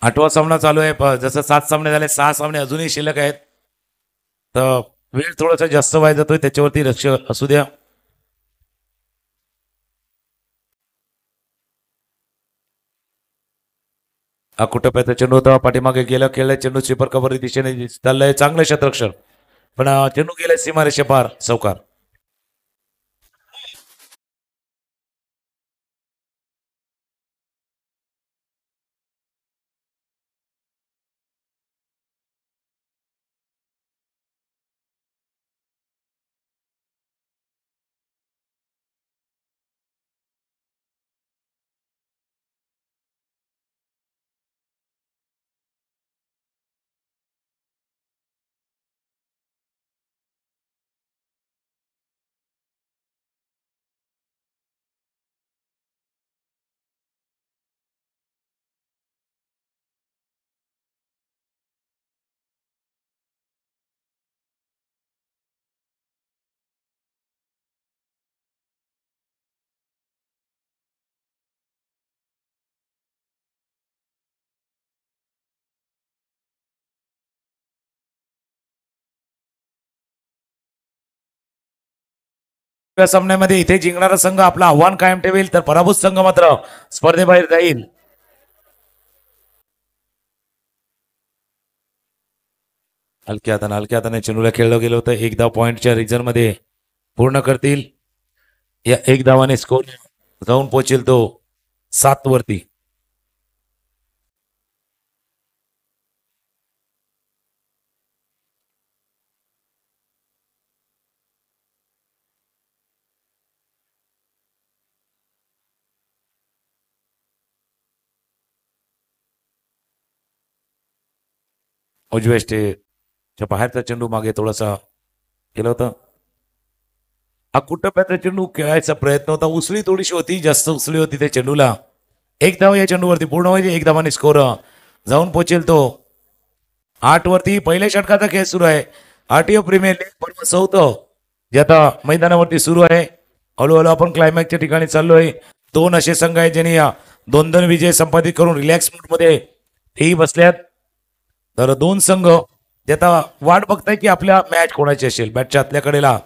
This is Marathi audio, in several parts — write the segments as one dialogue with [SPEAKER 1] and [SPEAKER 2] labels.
[SPEAKER 1] 8वा सामना चालू आहे. जसं 7 सामने झाले, 6 सामने अजूनही शिल्लक आहेत. तर वेळ थोडासा जास्त व्हायला जातोय, त्याच्यावरती लक्ष असू द्या. कुटप्याचा चेंडू होता, पाठीमागे गेला, खेळला चेंडू स्वीपर कव्हर दिशेने चाललंय, चांगलं क्षेत्ररक्षण, पण चेंडू गेलाय सीमारेषे पार. चौकार. या सामन्यामध्ये इथे जिंकणारा संघ आपलं आव्हान कायम ठेवेल, तर पराभूत संघ मात्र स्पर्धेबाहेर जाईल. हलक्या हाताने चेंडूला खेळलं गेलं होतं. 1 धाव पॉइंटच्या रिझन मध्ये पूर्ण करतील. या 1 धावाने स्कोर जाऊन पोहोचेल तो 7 वरती. उजव्या स्टेच्या बाहेरचा चेंडू मागे थोडासा केलं होतं. हा कुटप्याचा चेंडू खेळायचा प्रयत्न होता, उसळी थोडीशी होती, जास्त उसळी होती त्या चेंडूला. 1 धाव या चेंडूवरती पूर्ण होईल. 1 धावाने स्कोर जाऊन पोहोचेल तो 8 वरती. पहिल्या षटकाचा खेळ सुरू आहे. आरटीओ प्रीमियर लीग पर्व 14 जे आता मैदानावरती सुरू आहे. हळूहळू आपण क्लायमॅक्सच्या ठिकाणी चाललोय. 2 असे संघ आहेत ज्यांनी या 2-2 विजय संपादित करून रिलॅक्स मूडमध्ये तेही बसल्यात. तर 2 संघ जे आता वाट बघताय की आपल्या मॅच कोणाची असेल. बॅटच्या आतल्या कडेला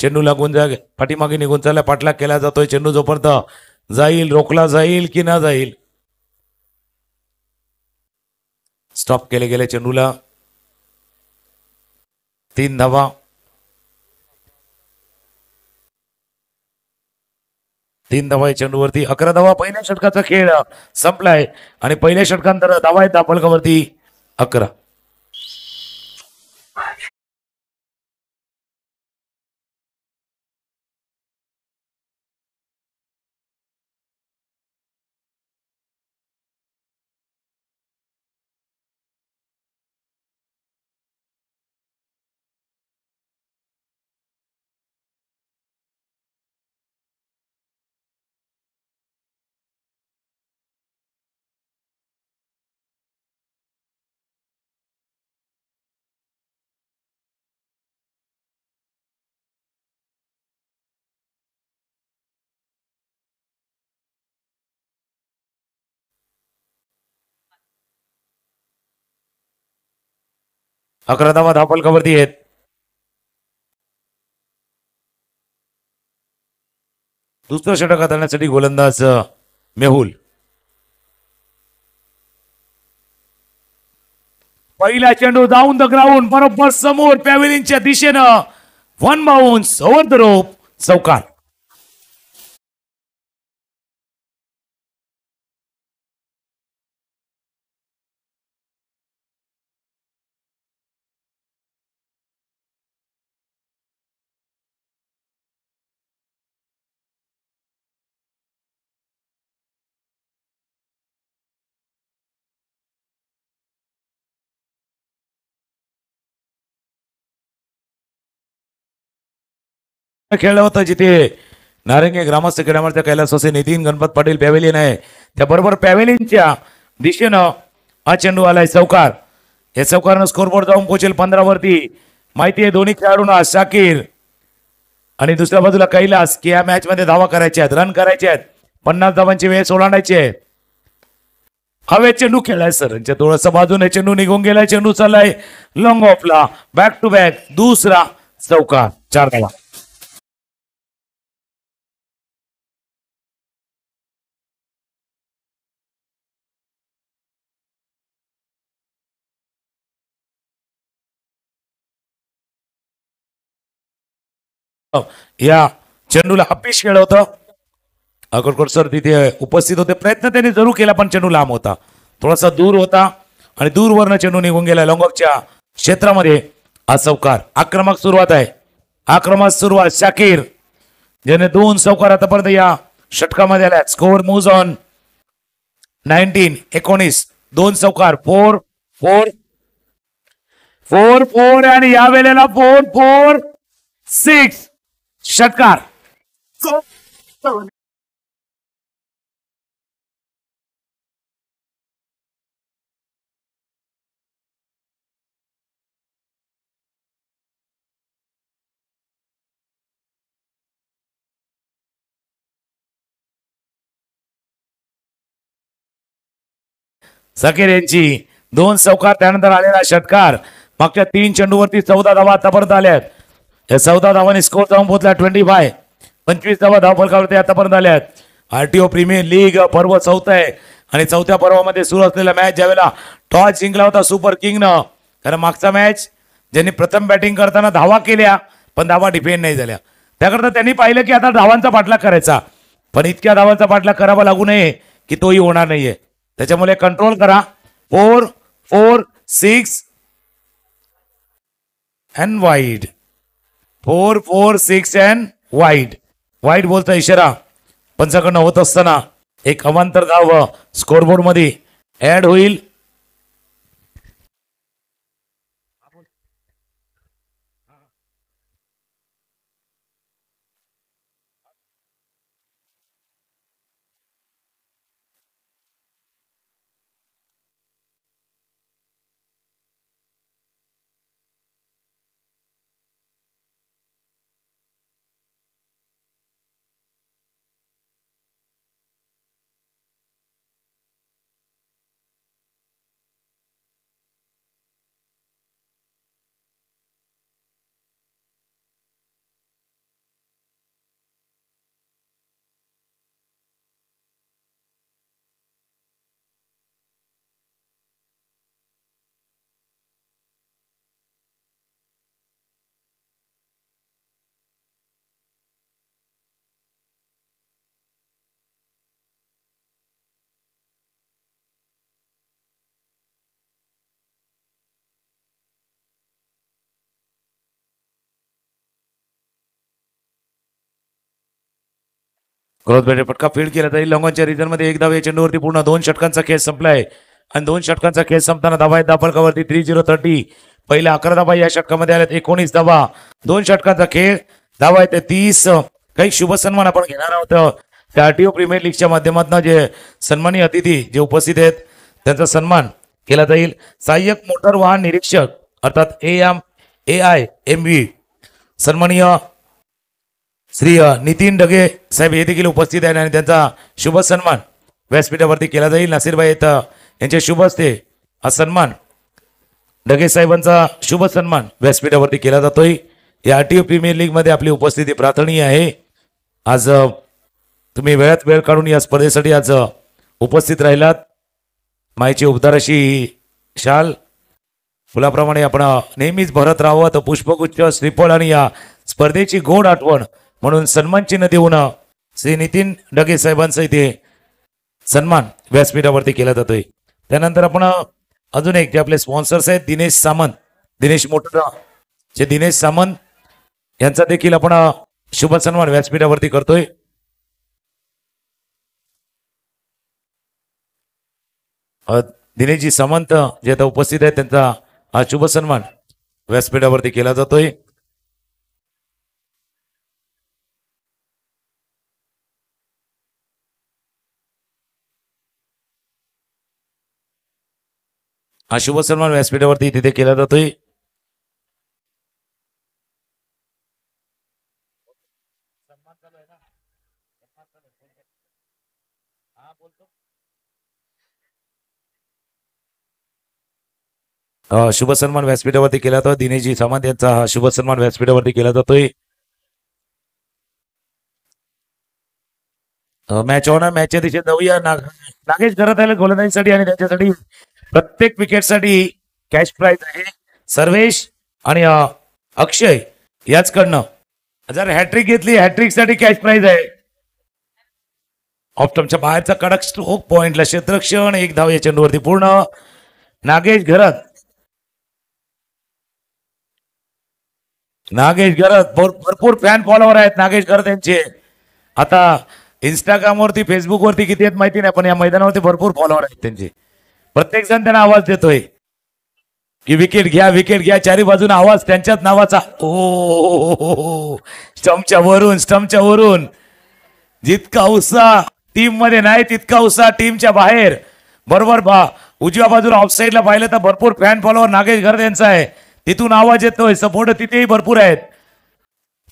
[SPEAKER 1] चेंडू लागून पाठीमागे निघून चालला, पाठलाग केला जातोय. चेंडू जोपर्यंत जाईल, रोखला जाईल की ना जाईल. स्टॉप केले गेले चेंडूला. 3 धावा. 3 धावा चेंडूवरती. 11 धावा. पहिल्या षटकाचा खेळ संपलाय आणि पहिल्या षटकांतर धावा आहेत दापलकावरती 11. अकरा धावा धापलकावरती आहेत. दुसरं षटक हाताळण्यासाठी गोलंदाज मेहुल. पहिला चेंडू डाऊन द ग्राउंड बरोबर समोर पॅव्हेलियनच्या दिशेनं. 1 बाउन्स ओव्हर द रोप. चौकार. खेळलं होतं जिथे नारंगी ग्रामस्थ क्रीडामंडळाच्या कैलासवासी नितीन गणपत पाटील पॅव्हेलियन आहे, त्याबरोबर पॅव्हेलियनच्या दिशेनं हा चेंडू आलाय. चौकार. या चौकारनं स्कोरबोर्ड जाऊन पोहोचेल 15 वरती. माहिती आहे दोन्ही खेळाडूंना, शाकीर आणि दुसऱ्या बाजूला कैलास, की या मॅच मध्ये धावा करायच्या आहेत, रन करायचे आहेत, 50 धावांची वेळ ओलांडायची आहे. हवे चेंडू खेळलाय सरांच्या थोडासा बाजूने चेंडू निघून गेलाय. चेंडू चाललाय लॉंग ऑफला. बॅक टू बॅक दुसरा चौकार. 4 धावा. या चेंडूला हप्पीश खेळ होतं. अकोटकर सर तिथे उपस्थित होते. प्रयत्न त्यांनी जरूर केला पण चेंडू लांब होता. थोडासा दूर होता आणि दूरवरनं चेंडू निघून गेला लॉंगऑफच्या क्षेत्रामध्ये. हा चौकार. आक्रमक सुरुवात आहे. आक्रमक सुरुवात शाकीर ज्याने 2 चौकार आतापर्यंत या षटकामध्ये आल्या. स्कोर मूव्ज ऑन 19 2 चौकार 4 4 4 4 आणि या वेळेला 4 4 6 षटकार. सकेर यांची 2 चौकार त्यानंतर आलेला षटकार. मागच्या 3 चेंडूवरती 14 धावा आतापर्यंत आल्यात. या 14 धावांनी स्कोर जाऊन पोहोचला 25. 25 धावा धावफलकावरती आतापर्यंत आल्यात. आरटीओ प्रीमियर लीग पर्व 4th आहे आणि 4थ्या पर्वामध्ये सुरू असलेला मॅच ज्यावेळेला टॉस जिंकला होता सुपर किंगनं. कारण मागचा मॅच ज्यांनी प्रथम बॅटिंग करताना धावा केल्या पण धावा डिफेंड नाही झाल्या. त्याकरता त्यांनी पाहिलं की आता धावांचा पाठलाग करायचा. पण इतक्या धावांचा पाठलाग करावा लागू नये की तोही होणार नाहीये. त्याच्यामुळे कंट्रोल करा. 4 4 6 and wide. 4 4 6 and wide. Wide बोलता इशारा पंचाकडनं होत असताना एक अवांतर धाव स्कोरबोर्ड मध्ये ऍड होईल. ग्रोथ बॅटर फटका फील्ड केला तरी लॉंगॉनच्या रिझन मध्ये एक धाव या चेंडूवरती पूर्ण 2 षटकांचा खेळ संपलाय. आणि 2 षटकांचा खेळ संपताना धावा आहेत धावफलकावरती 30-30. पहिल्या 11 धावा या षटकामध्ये आल्यात. 19 धावा. 2 षटकांचा खेळ. धावा आहेत 30. काही शुभ सन्मान आपण घेणार आहोत. त्या आरटीओ प्रीमियर लीगच्या माध्यमातून जे सन्मानी अतिथी जे उपस्थित आहेत त्यांचा सन्मान केला जाईल. सहाय्यक मोटर वाहन निरीक्षक अर्थात AIMV सन्माननीय श्री नितीन डगे साहेब हे देखील उपस्थित आहेत आणि त्यांचा शुभ सन्मान व्यासपीठावरती केला जाईल. नासिरभाई यांच्या शुभ हस्ते हा सन्मान डगे साहेबांचा शुभ सन्मान व्यासपीठावरती केला जातोय. या आरटीओ प्रीमियर लीग मध्ये आपली उपस्थिती प्रार्थनीय आहे. आज तुम्ही वेळात वेळ काढून या स्पर्धेसाठी आज उपस्थित राहिलात. मायेची उबदार अशी शाल फुलाप्रमाणे आपण नेहमीच भरत राहावं. तर पुष्पगुच्छ श्रीफळ आणि या स्पर्धेची गोड आठवण म्हणून सन्मान चिन्ह देऊन श्री नितीन डगे साहेबांचा इथे सन्मान व्यासपीठावरती केला जातोय. त्यानंतर आपण अजून एक जे आपले स्पॉन्सर्स आहेत दिनेश सामंत, दिनेश मोटर जे दिनेश सामंत यांचा देखील आपण शुभ सन्मान व्यासपीठावरती करतोय. दिनेशजी सामंत जे आता उपस्थित आहेत त्यांचा हा शुभ सन्मान व्यासपीठावरती केला जातोय. हा शुभ सन्मान व्यासपीठावरती तिथे केला जातोय. शुभ सन्मान व्यासपीठावरती केला जातो. दिनेशजी सामंत यांचा हा शुभ सन्मान व्यासपीठावरती केला जातोय. मॅच ऑन मॅचच्या दिशेत जाऊया. नागेश घरात आले गोलंदाजीसाठी आणि त्यांच्यासाठी प्रत्येक विकेटसाठी कॅश प्राइज आहे. सर्वेश आणि अक्षय याचकडनं जर हॅट्रिक घेतली हॅट्रिक साठी कॅश प्राइज आहे. ऑप्टमच्या बाहेरचा कडक स्ट्रोक पॉइंटला क्षेत्ररक्षण. 1 धाव या चेंडूवरती पूर्ण. नागेश घरात भरपूर फॅन फॉलोवर आहेत नागेश घरात यांचे. आता इंस्टाग्राम वरती फेसबुक वरती किती आहेत माहिती नाही, पण या मैदानावरती भरपूर फॉलोवर आहेत त्यांचे. प्रत्येक जण त्यांना आवाज देतोय की विकेट घ्या. चारी बाजूने आवाज त्यांच्याच नावाचा. ओ स्टंपच्या वरून जितका उत्साह टीम मध्ये नाही तितका उत्साह टीमच्या बाहेर. बरोबर उजव्या बाजूला ऑफसाईडला पाहिलं तर भरपूर फॅन फॉलोवर नागेश घरत यांचा आहे. तिथून आवाज येतोय. सपोर्ट तिथेही भरपूर आहेत.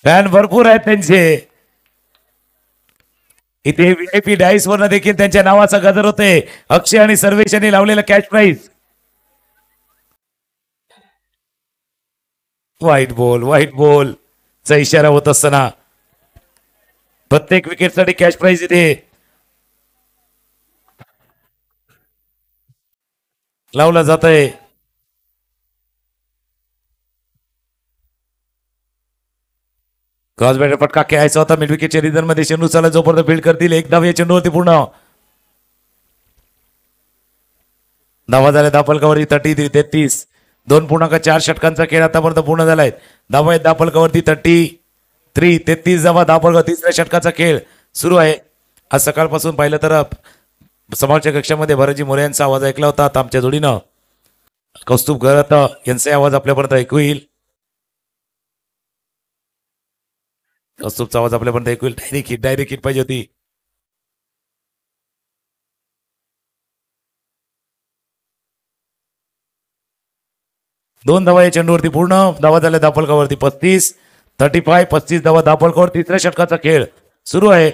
[SPEAKER 1] फॅन भरपूर आहेत त्यांचे. इथे व्हीआयपी डाईस वरनं देखील त्यांच्या नावाचा गजर होते. अक्षय आणि सर्वेश यांनी लावलेला कॅश प्राइज. व्हाईट बॉल चा इशारा होत असताना प्रत्येक विकेटसाठी कॅश प्राइज इथे लावला जात आहे. क्रॉस बॅटर फटका खेळायचा होता. मिड विकेटच्या रिझन मध्ये चेंडू चालला जोपर्यंत फील्ड करतील. 1 धाव या चेंडूवरती पूर्ण. धावा झाल्या धापलकावरती 33. 2.4 षटकांचा खेळ आतापर्यंत पूर्ण झालाय. धावा आहेत धापलकावरती 33 धावा धापलका. 3ऱ्या षटकाचा खेळ सुरू आहे. आज सकाळपासून पाहिलं तर समाजच्या कक्षामध्ये भरतजी मोरे यांचा आवाज ऐकला होता. आता आमच्या जोडीनं कौस्तुभ घरात यांचा आवाज आपल्यापर्यंत ऐकू येईल. कौस्तुभचा आवाज आपल्यापर्यंत ऐकू येईल. डायरेक्ट हिट पाहिजे होती. दोन धावा या चेंडूवरती पूर्ण. धावा झाल्या दापलकावरती 35 धावा दापलकावर. 3ऱ्या षटकाचा खेळ सुरू आहे.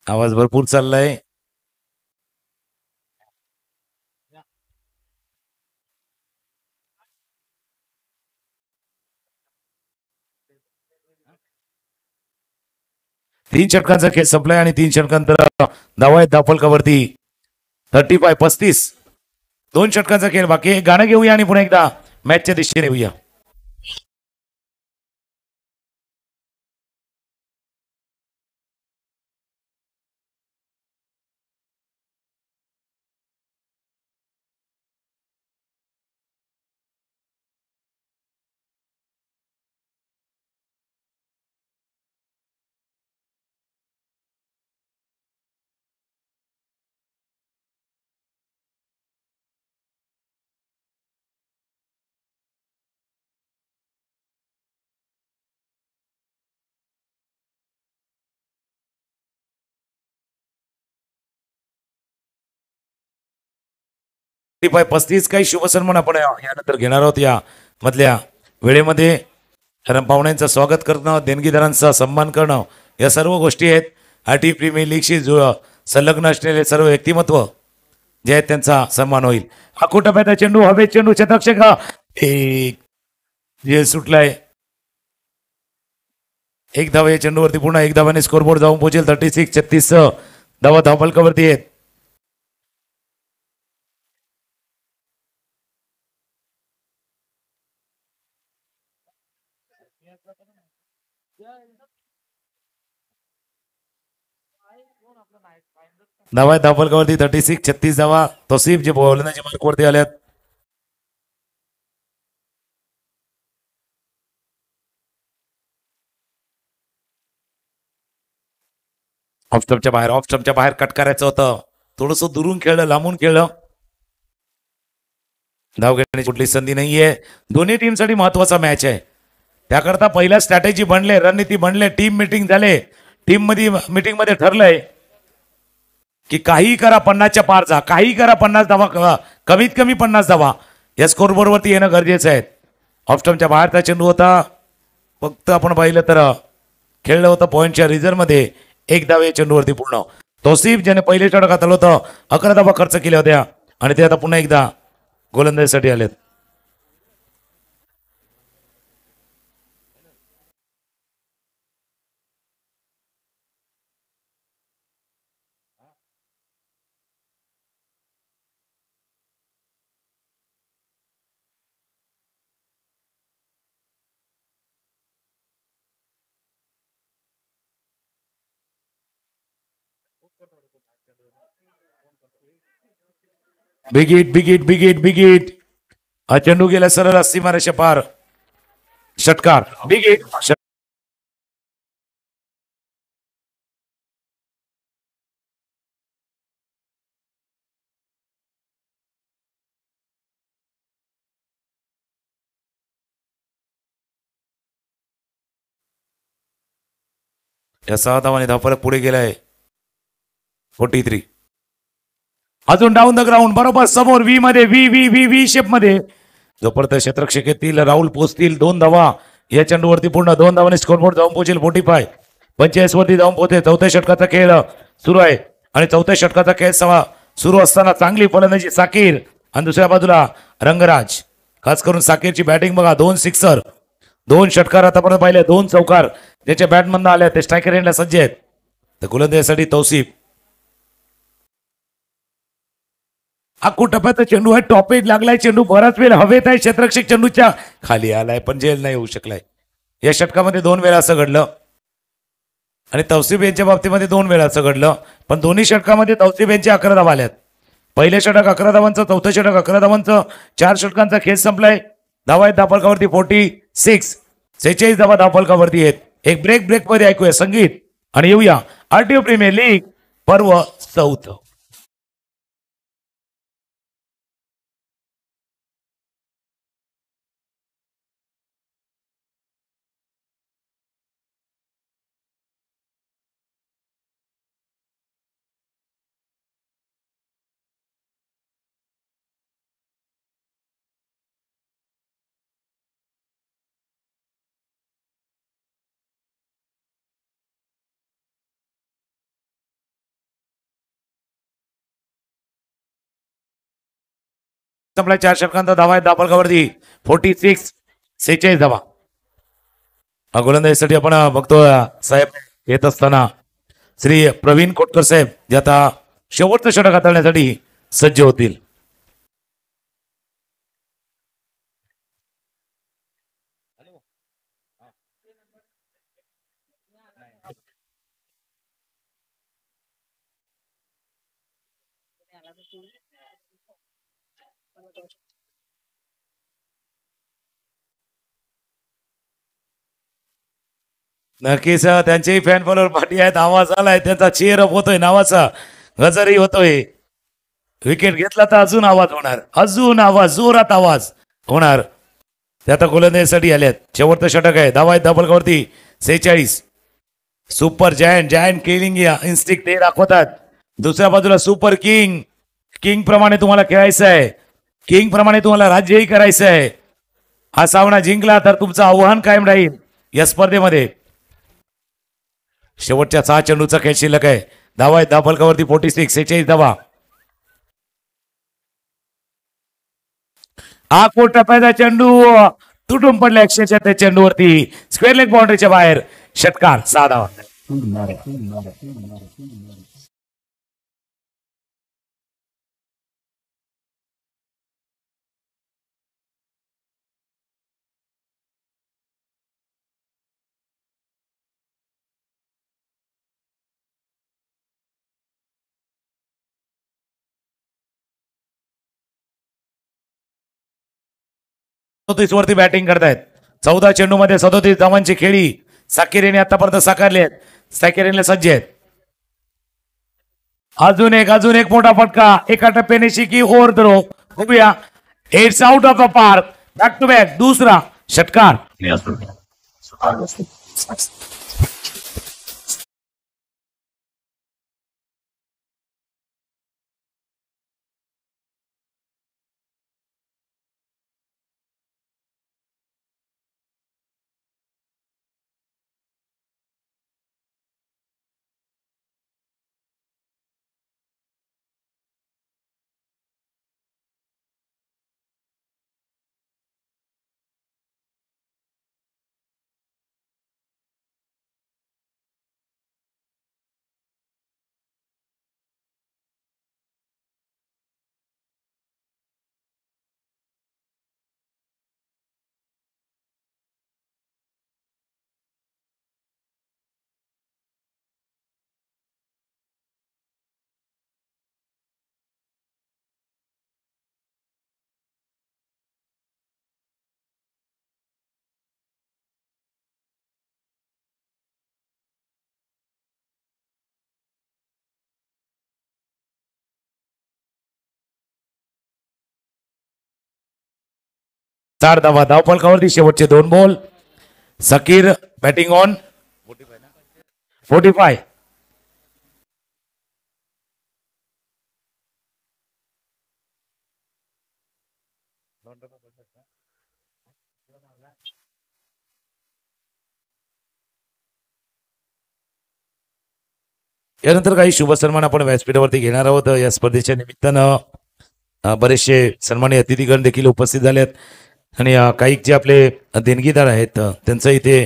[SPEAKER 1] आवाज भरपूर चाललाय. तीन षटकांचा खेळ संपलाय आणि 3 षटकांतर धावा आहेत दापलकावरती 35. 2 षटकांचा खेळ बाकी. गाणं घेऊया आणि पुन्हा एकदा मॅचच्या दिशेने येऊया. पाय 35 काही शुभ सन्मान आपण यानंतर घेणार आहोत. या मधल्या वेळेमध्ये पाहुण्यांचं स्वागत करणं, देणगीदारांचा सन्मान करणं या सर्व गोष्टी आहेत. आरटी प्रीमियर लीगशी संलग्न असलेले सर्व व्यक्तिमत्व जे आहेत त्यांचा सन्मान होईल. टप्प्याचा चेंडू हवेत. चेंडू शतक्षक एक जे सुटलाय. 1 धावा या चेंडूवरती पुन्हा 1 धावाने स्कोरबोर्ड जाऊन पोहोचेल. 36 धावा धावफलकावरती आहेत. धावा धावफलकावरती 36 धावा. तोसिफ जे बोलण्याच्या मार्कवरती आल्यात. ऑफस्टम्पच्या बाहेर कट करायचं होतं. थोडस दुरून खेळलं, लांबून खेळलं. धाव घेण्याची कुठली संधी नाहीये. दोन्ही टीमसाठी महत्वाचा मॅच आहे. त्याकरता पहिला स्ट्रॅटेजी बनले, रणनीती बनले, टीम मिटिंग झाले. टीम मध्ये मिटिंग मध्ये ठरलंय की काही करा 50च्या पार जा, काही करा 50 धावा, कमीत कमी 50 धावा. या स्कोरबोर्डवरती येणं गरजेचं आहे. ऑफस्टमच्या बाहेरचा चेंडू होता. फक्त आपण पाहिलं तर खेळलं होतं पॉईंटच्या रिझर्व्हमध्ये. एक धाव या चेंडूवरती पूर्ण. तौसिफ ज्याने पहिले षटक हाताळलं होतं 11 धावा खर्च केल्या होत्या आणि ते आता पुन्हा एकदा गोलंदाजीसाठी आलेत. Big hit big hit big hit big hit. हा चेंडू गेला सरळ सीमारेषा पार. षटकार बिग हिट. या 6 धावांनी धावफलक पुढे गेलाय 43. अजून डाऊन द ग्राउंड बरोबर समोर व्ही मध्ये V V V V shape मध्ये जोपर्यंत क्षेत्ररक्षक येतील राहुल पोचतील 2 धावा या चेंडूवरती पूर्ण. 2 धावांनी स्कोरबोर्ड जाऊन पोहोचेल 45. 45 वरती जाऊन पोहोचेल. चौथ्या षटकाचा खेळ सुरू आहे आणि चौथ्या षटकाचा खेळ सुरू असताना चांगली फलंदाजी साकीर आणि दुसऱ्या बाजूला रंगराज. खास करून साकीरची बॅटिंग बघा. 2 सिक्सर 2 षटकार आतापर्यंत पाहिले. 2 चौकार ज्याच्या बॅटमधनं आल्या ते स्ट्रायकर एंडला सज्ज आहेत. तर गोलंदाजीसाठी तौसिफ. अक्कू टप्प्याचा चेंडू आहे. टॉपेज लागलाय. चेंडू बराच वेळ हवेत आहे. क्षेत्ररक्षक चेंडूच्या खाली आलाय पण झेल नाही होऊ शकलाय. या षटकामध्ये 2 वेळा असं घडलं आणि तौसिफ यांच्या बाबतीमध्ये 2 वेळा असं घडलं. पण दोन्ही षटकामध्ये तौसिफ यांच्या 11 धावा आल्यात. पहिले षटक 11 धावांचं, चौथं षटक 11 धावांचं. 4 षटकांचा खेळ संपलाय. धावा आहेत धावफलकावरती 46. 46 धावा धावफलकावरती आहेत. एक ब्रेक मध्ये ऐकूया संगीत आणि येऊया आरटीओ प्रीमियर लीग पर्व 4. संपला. 4 षटकांचा धावा आहेत धावफलकावरती 46. 46 धावा. गोलंदाजीसाठी आपण बघतो साहेब येत असताना श्री प्रवीण कोटकर साहेब जे आता शेवटचं षटक हाताळण्यासाठी सज्ज होतील. नक्कीच त्यांचेही फॅन फॉलोअर पाठी आहेत. आवाज आलाय त्यांचा चेअर अप होतोय नावाचा गजरही होतोय. विकेट घेतला तर अजून आवाज होणार. अजून आवाज जोरात आवाज होणार. ते आता गोलंदाजीसाठी आल्यात. शेवटचं षटक आहे. धावा आहेत धावफलकावरती 46. Super giant giant killing instinct ते दाखवतात. दुसऱ्या बाजूला सुपर किंग. किंग प्रमाणे तुम्हाला खेळायचं आहे. किंग प्रमाणे तुम्हाला राज्यही करायचं आहे. हा सामना जिंकला तर तुमचं आव्हान कायम राहील या स्पर्धेमध्ये. शेवटच्या 6 चेंडूचा खेळ शिल्लक आहे. धावा आहेत धावफलकावरती 46. 46 धावा. हा कोट टप्प्याचा चेंडू तुटून पडला अक्षरशः त्या चेंडूवरती स्क्वेअर लेग बाउंड्रीच्या बाहेर. षटकार 6 धावा. वरती बॅटिंग करतायत. 14 चेंडू मध्ये 37 धावांची खेळी साकीर यांनी आतापर्यंत साकारली आहेत. साकीर यांना सज्ज आहेत. अजून एक मोठा फटका एका टप्प्याने शिकी ओव्हर थ्रो. बघूया. It's out of the park. Back to back दुसरा षटकार. 4 धावा धावफलकावरती शेवटचे 2 बॉल. Sakir batting on 45. यानंतर काही शुभ सन्मान आपण व्यासपीठावरती घेणार आहोत. या स्पर्धेच्या निमित्तानं बरेचसे सन्मानी अतिथीगण देखील उपस्थित झाले आहेत आणि काही जे आपले देणगीदार आहेत त्यांचा इथे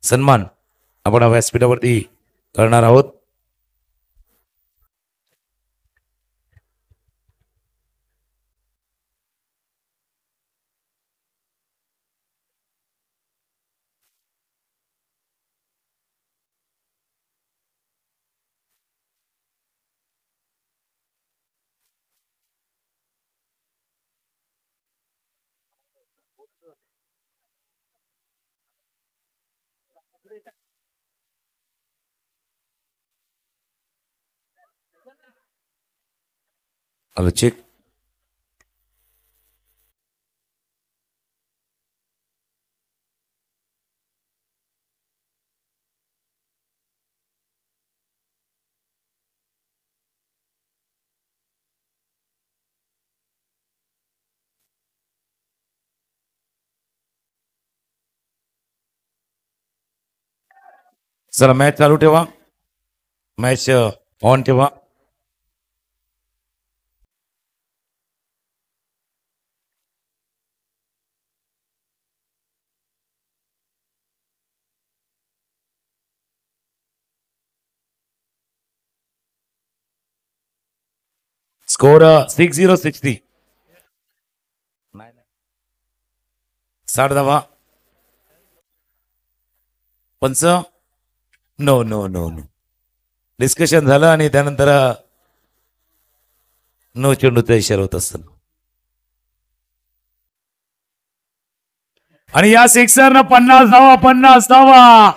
[SPEAKER 1] सन्मान आपण व्यासपीठावरती करणार आहोत. चेक. चला मॅच चालू ठेवा. मॅच ऑन ठेवा. स्कोर 60-60. 60 धावा. पंच no no no no discussion झालं आणि त्यानंतर नो चेंडूचा इशारा होत असतो. आणि या सिक्सरनं 50 धावा 50 धावा.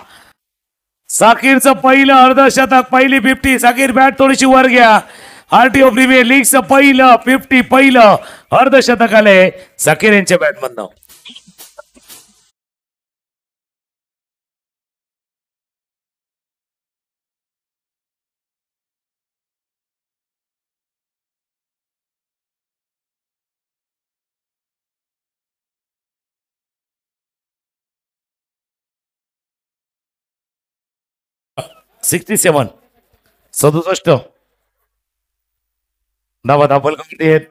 [SPEAKER 1] साकीरचं पहिलं अर्धशतक पहिली 50. साकीर बॅट थोडीशी वर घ्या. आरटीओ प्रीमियर लीगचं पहिलं 50 पहिलं अर्धशतक आलंय साकीर यांच्या बॅटमधनं. $67 67 धावा धावफलकावरती आहेत.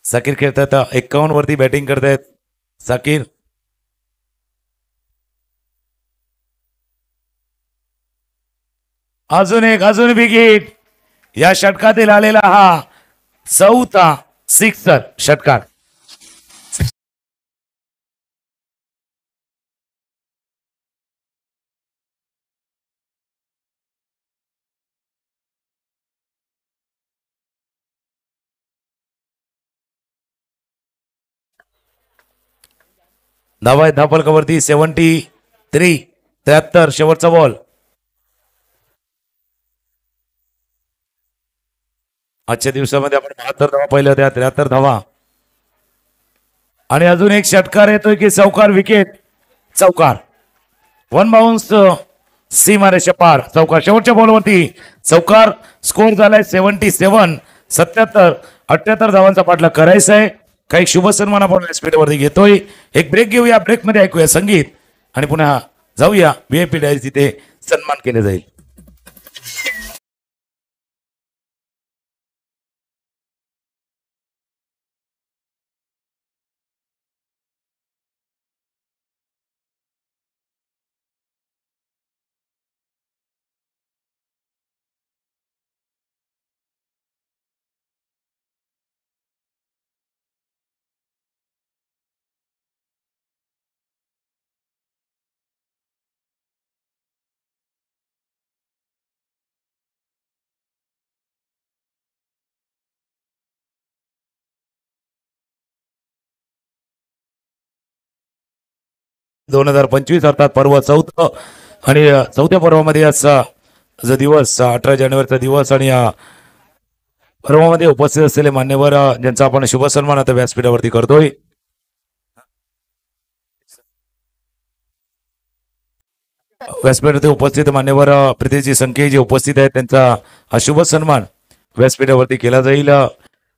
[SPEAKER 1] साकीर खेळतात 51 वरती बॅटिंग करतायत साकीर. अजून विकेट या षटकातील आलेला हा 4था सिक्सर षटकार. धावा आहेत धावफलकावरती 73. 73 शेवटचा बॉल. आजच्या दिवसामध्ये आपण 72 धावा पाहिल्या होत्या. 73 धावा. आणि अजून एक षटकार येतोय की चौकार विकेट. चौकार 1 बाउन्स सीमारेषा पार. चौकार शेवटच्या बॉलवरती चौकार. स्कोर झालाय 77. 77 78 धावांचा पाठलाग करायचा आहे. काही शुभ सन्मान आपण स्पीडवरती घेतोय. एक ब्रेक घेऊया. ब्रेक मध्ये ऐकूया संगीत आणि पुन्हा जाऊया VIP डायस तिथे सन्मान केले जाईल. $2025 अर्थात पर्व 4th आणि 4थ्या पर्वामध्ये असा जो दिवस 18 जानेवारीचा दिवस आणि पर्वामध्ये उपस्थित असलेले मान्यवर ज्यांचा आपण शुभ सन्मान आता व्यासपीठावरती करतोय. व्यासपीठावरती उपस्थित मान्यवर प्रीतीची संख्या जे उपस्थित आहेत त्यांचा हा शुभ सन्मान व्यासपीठावरती केला जाईल.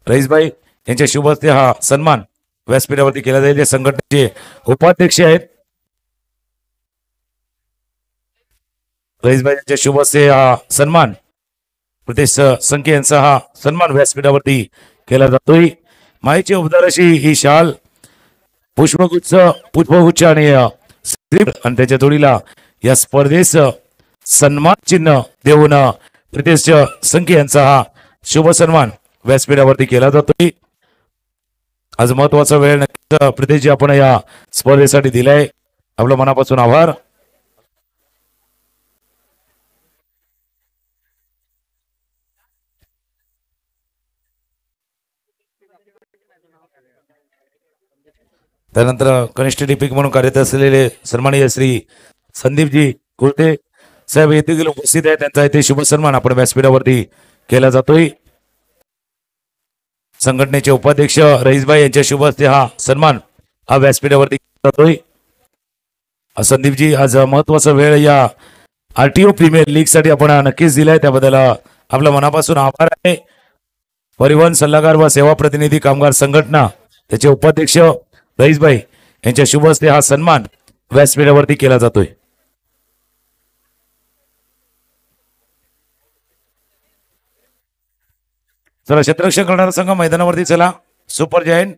[SPEAKER 1] रईसबाई यांच्या शुभ हस्ते हा सन्मान व्यासपीठावरती केला जाईल. जे संघटनेचे उपाध्यक्ष आहेत रईसबाई यांच्या शुभ हस्ते हा सन्मान प्रदेश संख्या यांचा हा सन्मान व्यासपीठावरती केला जातोय. माईची उबदार अशी ही शाल पुष्पगुच्छ आणि त्याच्या जोडीला या स्पर्धेस सन्मान चिन्ह देऊन प्रितेश संख्या यांचा हा शुभ सन्मान व्यासपीठावरती केला जातोय. आज महत्वाचा वेळ नक्कीच प्रितेशजी आपण या स्पर्धेसाठी दिलाय. आपलं मनापासून आभार. त्यानंतर कनिष्ठ डीपीक म्हणून कार्यरत असलेले सन्माननीय श्री संदीपजी कुर्ते साहेब येथे उपस्थित आहे. त्यांचा इथे शुभ सन्मान आपण व्यासपीठावरती केला जातोय. संघटनेचे उपाध्यक्ष रईसबाई यांच्या शुभ हस्ते हा सन्मान हा व्यासपीठावरती केला जातोय. संदीपजी आज महत्वाचा वेळ या आरटीओ प्रीमियर लीग साठी आपण नक्कीच दिलाय. त्याबद्दल आपल्या मनापासून आभार आहे. परिवहन सल्लागार व सेवा प्रतिनिधी कामगार संघटना त्याचे उपाध्यक्ष रईसबाई यांच्या शुभ हस्ते हा सन्मान व्यासपीठावरती केला जातोय. चला क्षेत्ररक्षण करणारा संघ मैदानावरती चला. सुपर जायंट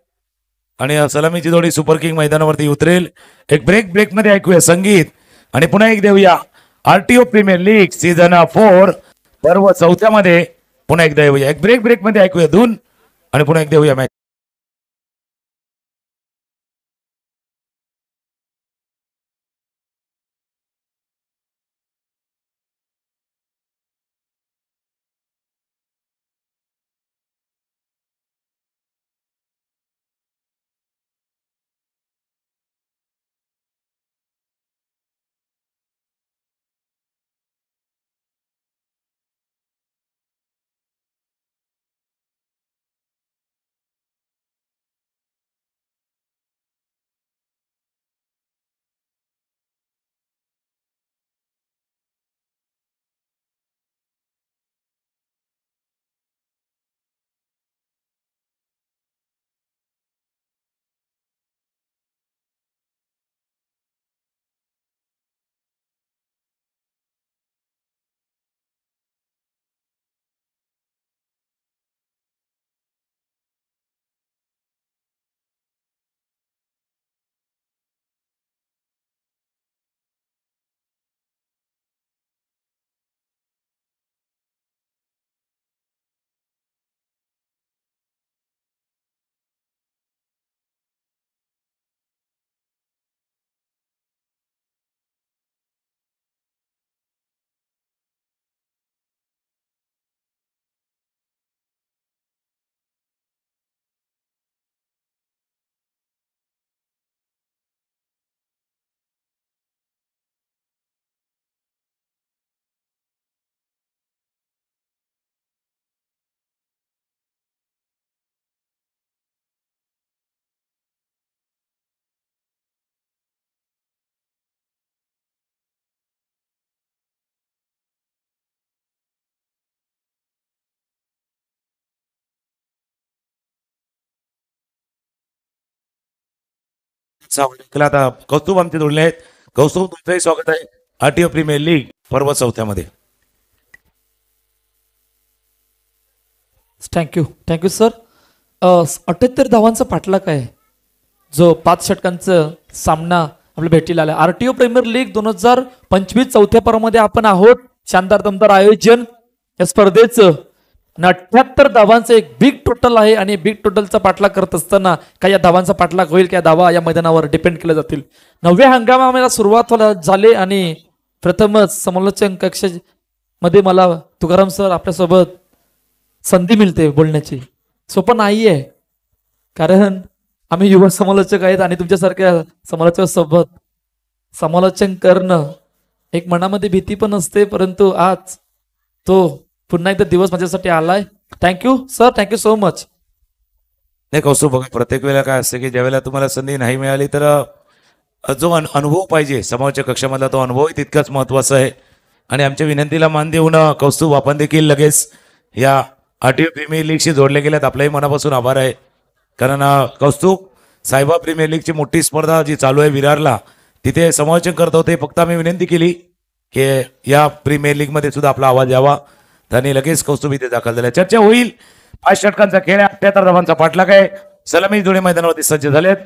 [SPEAKER 1] आणि सलामीची जोडी सुपर किंग मैदानावरती उतरेल. एक ब्रेक मध्ये ऐकूया संगीत आणि पुन्हा एक देऊया आरटीओ प्रीमियर लीग सीझन 4 पर्व 4 मध्ये पुन्हा एकदा येऊया. एक ब्रेक मध्ये ऐकूया धून आणि पुन्हा एक देऊया मॅच. आता कौस्तुभ आमचे जोडले आहेत. कौस्तुभ तुमचंही स्वागत आहे आरटीओ प्रीमियर लीग पर्व 4 मध्ये.
[SPEAKER 2] Thank you sir. 78 धावांचा पाठलाग आहे जो 5 षटकांचा सामना आपल्या भेटीला आला. आरटीओ प्रीमियर लीग 2025 4थ्या पर्वामध्ये आपण आहोत. शानदार दमदार आयोजन या स्पर्धेचं. 78 धावांचं एक बिग टोटल आहे आणि बिग टोटलचा पाठलाग करत असताना काय या धावांचा पाठलाग होईल काय धावा या मैदानावर डिपेंड केल्या जातील. 9व्या हंगामाला सुरुवात झाली आणि प्रथमच समालोचन कक्ष मध्ये मला तुकाराम सर आपल्यासोबत संधी मिळते बोलण्याची. सोपं नाही आहे कारण आम्ही युवा समालोचक आहेत आणि तुमच्यासारख्या समालोचकासोबत समालोचन करणं एक मनामध्ये भीती पण असते. परंतु आज तो पुन्हा एकदा दिवस माझ्यासाठी आलाय thank you sir, thank you so much.
[SPEAKER 1] नाही कौस्तुभ, बघा प्रत्येक वेळेला काय असतं की ज्यावेळेला तुम्हाला संधी नाही मिळाली तर जो अनुभव पाहिजे समोरच्या कक्षामधला तो अनुभवही तितकाच महत्वाचा आहे. आणि आमच्या विनंतीला मान देऊन कौस्तुभ आपण देखील लगेच या आरटीओ प्रीमियर लीगशी जोडले गेल्यात. आपलाही मनापासून आभार आहे. कारण कौस्तुभ सायबा प्रीमियर लीगची मोठी स्पर्धा जी चालू आहे विरारला, तिथे समालोचन करत होते. फक्त आम्ही विनंती केली की या प्रीमियर लीगमध्ये सुद्धा आपला आवाज यावा. त्यांनी लगेच कौस्तुभ इथे दाखल झाला. चर्चा होईल. 5 षटकांचा खेळ, 78 धावांचा पाठलाग आहे. सलामी जोडे मैदानावरती सज्ज झालेत.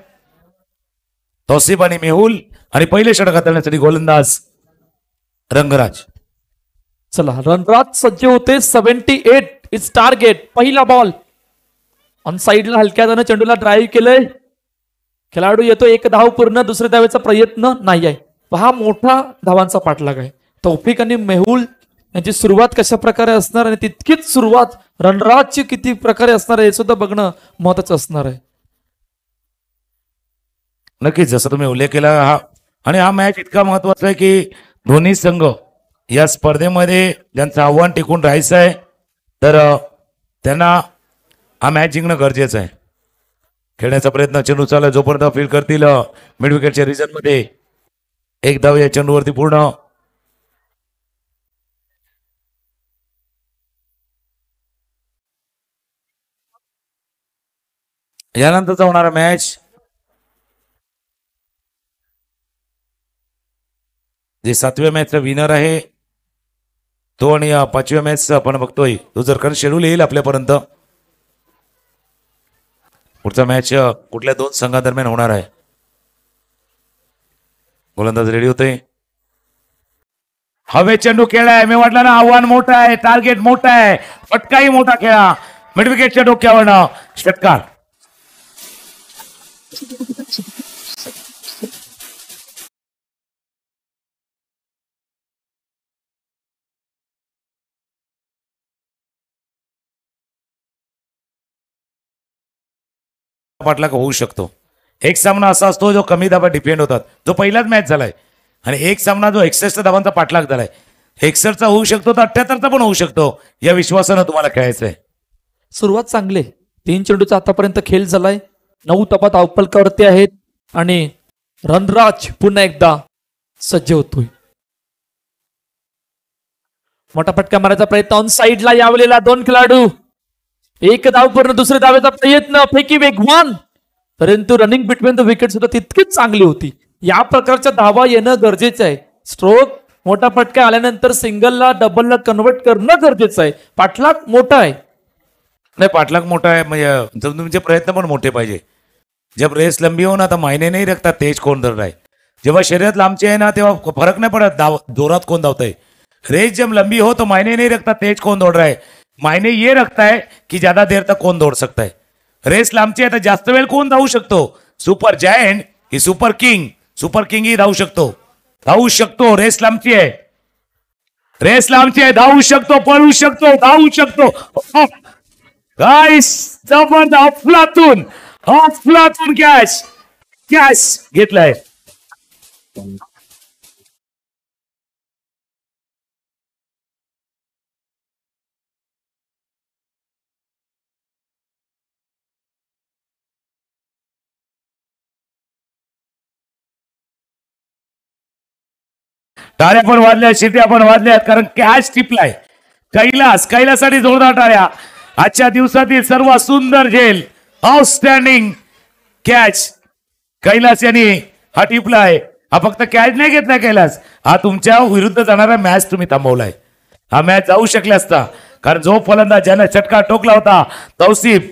[SPEAKER 1] तौसिफ आणि मेहुल आणि पहिले षटक हाताळण्यासाठी गोलंदाज रंगराज.
[SPEAKER 2] चला, रणराज सज्ज होते. 78 इज टार्गेट. पहिला बॉल ऑन साइडला हलक्या हाताने चेंडूला ड्राईव्ह केलंय. खेळाडू येतो. एक धाव पूर्ण, दुसऱ्या धावेचा प्रयत्न नाही आहे. हा मोठा धावांचा पाठलाग आहे. तौफिक आणि मेहुल यांची सुरुवात कशा प्रकारे असणार आणि तितकीच सुरुवात रणराजची किती प्रकारे असणार आहे हे सुद्धा बघणं महत्वाचं असणार आहे.
[SPEAKER 1] नक्कीच जसं तुम्ही उल्लेख केला हा मॅच इतका महत्वाचा आहे की दोन्ही संघ या स्पर्धेमध्ये ज्यांचं आव्हान टिकून राहायचं आहे तर त्यांना हा मॅच जिंकणं गरजेचं आहे. खेळण्याचा प्रयत्न चेंडू चालला. जोपर्यंत फील्ड करतील मिड विकेटच्या रिजन मध्ये एक धाव या चेंडूवरती पूर्ण. यानंतरचा होणारा मॅच जे 7व्या मॅचचा विनर आहे तो आणि 5व्या मॅचचा आपण बघतोय तो जर कारण शेड्यूल येईल आपल्यापर्यंत. पुढचा मॅच कुठल्या 2 संघादरम्यान होणार आहे. गोलंदाज रेडी होते. हवे चेंडू खेळाय. मी म्हटलं ना आव्हान मोठं आहे, टार्गेट मोठं आहे, फटकाही मोठा खेळा. मिड विकेटच्या डोक्यावरनं षटकार. पाठलाग होऊ शकतो. एक सामना असा असतो जो कमी धाबा डिपेंड होतात, जो पहिलाच मॅच झालाय. आणि एक सामना जो 61 धावांचा पाठलाग झालाय. 61चा होऊ शकतो तर 78चा पण होऊ शकतो. या विश्वासानं तुम्हाला खेळायचंय.
[SPEAKER 2] सुरुवात चांगली. 3 चेंडूचा आतापर्यंत खेळ झालाय. 9 तपा धावफलकावरती आहेत आणि रणराज पुन्हा एकदा सज्ज होतोय. मोठा फटका मारायचा प्रयत्न ऑन साइडला यावलेला 2 खेळाडू. एक धाव पूर्ण, दुसऱ्या धावेचा प्रयत्न. पैकी वेगवान परंतु रनिंग बिटवीन द विकेट सुद्धा तितकीच चांगली होती. या प्रकारच्या धावा येणं गरजेचं आहे. स्ट्रोक मोठा फटका आल्यानंतर सिंगलला डबलला कन्वर्ट करणं गरजेचं आहे. पाठलाग मोठा आहे.
[SPEAKER 1] नाही पाठलाग मोठा आहे म्हणजे तुमचे प्रयत्न पण मोठे पाहिजे. जब रेस लंबी हो ना तो मायने नहीं रखता तेज कौन धर रहा है. जेव्हा शर्यत लांबची आहे ना तेव्हा फरक नाही पडत जोरात कोण धावतंय. रेस जब लंबी हो तो मायने नहीं रखता तेज कौन दौड़ रहा है. मायने ये रखता है कि ज्यादा देर तक कौन दौड़ सकता है. रेस लांबची आहे तर जास्त वेळ कोण धावू शकतो. सुपर जायंट ही सुपर किंग ही धावू शकतो. रेस लांबची आहे. धावू शकतो, पळू शकतो, धावू शकतो. गाइस जबरदस्त अफलातून कॅच घेतलाय. टाळ्या पण वाजल्या, शिट्या पण वाजल्यात कारण कॅच टिपलाय. कैलासाठी जोरदार टाळ्या. आजच्या दिवसातील सर्वात सुंदर झेल, आउटस्टँडिंग कॅच कैलास यांनी हा टिपलाय. हा फक्त कॅच नाही घेतलाय कैलास, हा तुमच्या विरुद्ध जाणारा मॅच तुम्ही थांबवलाय. हा मॅच जाऊ शकला असता कारण जो फलंदाज ज्याने षटकार टोकला होता तौसिफ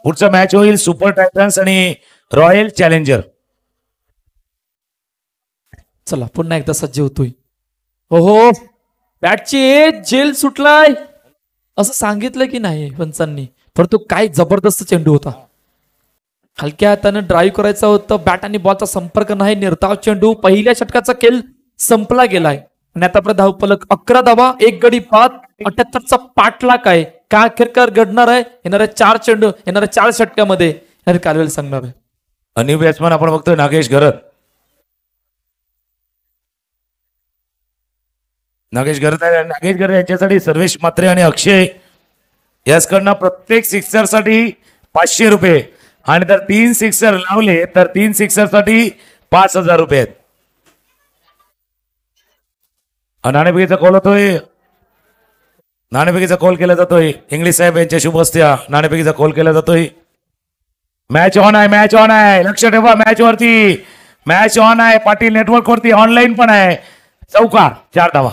[SPEAKER 1] पुढचा मॅच होईल सुपर टायटन्स आणि रॉयल चॅलेंजर.
[SPEAKER 2] चला पुन्हा एकदा सज्ज होतोय. हो बॅटची जेल सुटलाय असं सांगितलं की नाही पंचांनी, परंतु काय जबरदस्त चेंडू होता. हलक्या हाताने ड्राईव्ह करायचा होता. बॅट आणि बॉलचा संपर्क नाही. निर्धाव चेंडू. पहिल्या षटकाचा खेळ संपला गेलाय आणि आतापर्यंत धावफलक 11 धावा, 1 गडी बाद. 78चा पाठलाग आहे. काय अखेरकार घडणार आहे येणाऱ्या 4 चेंडू येणाऱ्या 4 षटकामध्ये याने कालवेल सांगणार आहे.
[SPEAKER 1] न्यू बॅट्समन आपण बघतोय नागेश घरत. नागेश घरत आहे. नागेश घरत यांच्यासाठी सर्वेश मात्रे आणि अक्षय याचकडनं प्रत्येक सिक्सर साठी 500 रुपये आणि जर 3 सिक्सर लावले तर 3 सिक्सर साठी 5000 रुपये आहेत. नाणेफेकीचा कॉल होतोय. नाणेफेकीचा कॉल केला जातोय. इंग्लिश साहेब यांच्या शुभ हस्त्या नाणेफेकीचा कॉल केला जातोय. मॅच ऑन आहे. मॅच ऑन आहे. लक्ष ठेवा मॅच वरती. मॅच ऑन आहे. पाटील नेटवर्क वरती ऑनलाईन पण आहे. चौकार 4 धावा.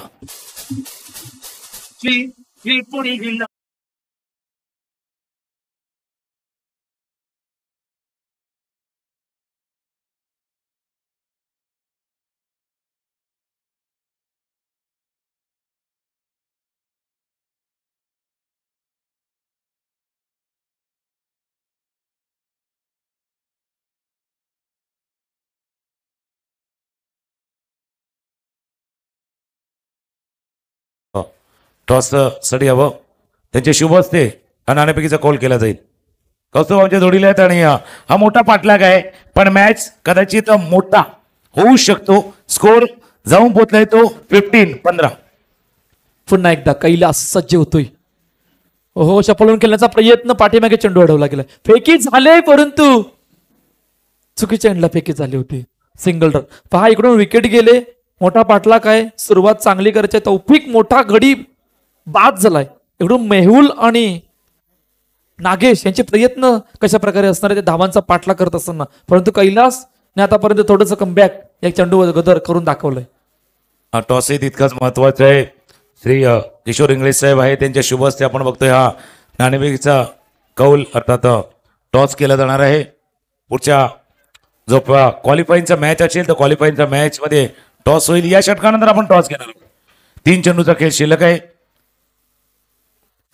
[SPEAKER 1] टॉस साठी हवं त्यांचे शुभ असते आणि नाणेफेकीचा कॉल केला जाईल. कौस्तुभांच्या जोडीला आहेत आणि हा मोठा पाठलाग आहे पण मॅच कदाचित मोठा होऊ शकतो. स्कोर जाऊन पोहोचलाय तो 15-15.
[SPEAKER 2] पुन्हा एकदा कैलास सज्ज होतोय. हो पळून खेळण्याचा प्रयत्न पाठीमागे चेंडू अडवला गेला. फेकी झाले परंतु चुकीच्या एंडला फेकी झाली होती. सिंगल रन पहा इकडून विकेट गेले. मोठा पाठलाग आहे. सुरुवात चांगली करायची. तौफिक मोठा गडी बाद झालाय. इकडून मेहुल आणि नागेश यांचे प्रयत्न कशा प्रकारे असणार ते धावांचा पाठलाग करत असताना परंतु कैलासने आतापर्यंत थोडंसं कमबॅक एक चेंडू गदर करून दाखवलंय.
[SPEAKER 1] हा टॉस तितकाच महत्वाचा आहे. श्री किशोर इंग्लिश साहेब आहे त्यांच्या शुभ हस्ते आपण बघतोय हा नाणेफेकीचा कौल अर्थात टॉस केला जाणार आहे. पुढच्या जो क्वालिफाईंगचा मॅच असेल तर क्वालिफाईंगच्या मॅच मध्ये टॉस होईल. या षटकानंतर आपण टॉस घेणार आहोत. 3 चेंडूचा खेळ शिल्लक आहे.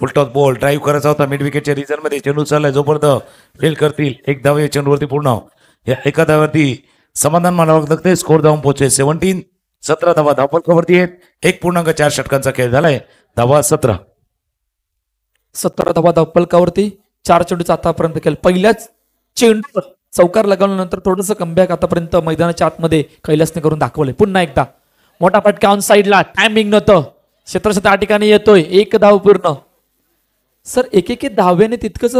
[SPEAKER 1] फुल टॉस बॉल ड्राईव्ह करायचा होता मिड विकेटच्या रिझन मध्ये. चेंडू चाललाय जोपर्यंत फेल करतील 1 धाव या चेंडूवरती पूर्ण. या एका धाव्यावरती समाधान मानावं लागतं. स्कोर जाऊन पोहोचेल 17 धावा धावपलकावरती आहेत. 1.4 षटकांचा खेळ झालाय. धावा 17
[SPEAKER 2] धावा धावपलकावरती 4 चेंडूचा आतापर्यंत केलं. पहिल्याच चेंडूवर चौकार लगावल्यानंतर थोडंसं कमबॅक आतापर्यंत मैदानाच्या आतमध्ये कैलासने करून दाखवलंय. पुन्हा एकदा मोठा फटका ऑन साईडला. टायमिंग नव्हतं. क्षेत्ररक्षण त्या ठिकाणी येतोय. 1 धाव पूर्ण. सर एक धाव्याने तितकंच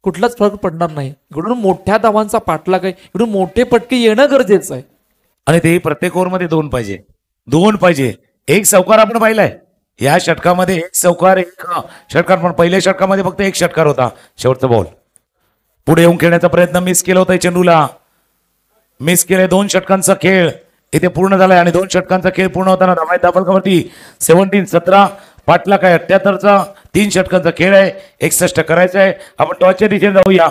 [SPEAKER 2] कुठलाच फरक पडणार नाही. इकडून मोठ्या धावांचा पाठलाग आहे. इकडून मोठे फटके येणं गरजेचं आहे.
[SPEAKER 1] आणि ते प्रत्येक ओव्हरमध्ये 2 पाहिजे. 2 पाहिजे. 1 चौकार आपण पाहिलाय या षटकामध्ये. 1 चौकार 1 षटकार पण पहिल्या षटकामध्ये फक्त 1 षटकार होता. शेवटचा बॉल पुढे येऊन खेळण्याचा प्रयत्न मिस केला होता. चेंडूला मिस केले. 2 षटकांचा खेळ इथे पूर्ण झालाय आणि 2 षटकांचा खेळ पूर्ण होताना धावपलकावरती 17 पाठलाग आहे. 78चा 3 षटकांचा खेळ आहे. 61 करायचा आहे. आपण टॉसच्या दिशेने जाऊया.